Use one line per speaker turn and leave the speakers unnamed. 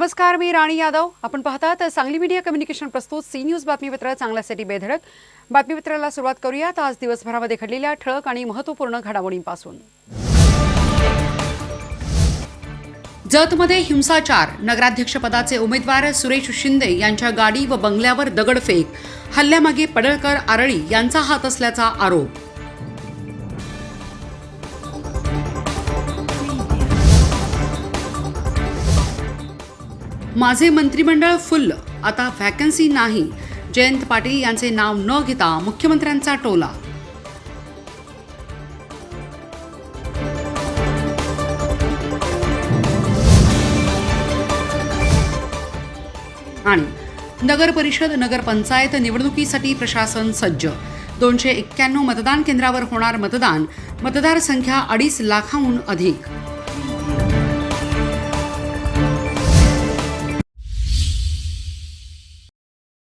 नमस्कार, मी राणी यादव. आपण पाहतात सांगली मीडिया कम्युनिकेशन प्रस्तुत सी न्यूज बातमीपत्र चांगल्यासाठी बेधडक. बातमीपत्राला सुरुवात करूयात आज दिवसभरामध्ये घडलेल्या ठळक आणि महत्त्वपूर्ण घडामोडींपासून. जतमध्ये हिंसाचार. नगराध्यक्षपदाचे उमेदवार सुरेश शिंदे यांच्या गाडी व बंगल्यावर दगडफेक. हल्ल्यामागे पडळकर, आरळी यांचा हात असल्याचा आरोप. माझे मंत्रिमंडळ फुल्ल, आता व्हॅकन्सी नाही. जयंत पाटील यांचे नाव न घेता मुख्यमंत्र्यांचा टोला. आणि नगर परिषद नगरपंचायत निवडणुकीसाठी प्रशासन सज्ज. 291 मतदान केंद्रावर होणार मतदान. मतदार संख्या 2.5 लाखांहून अधिक.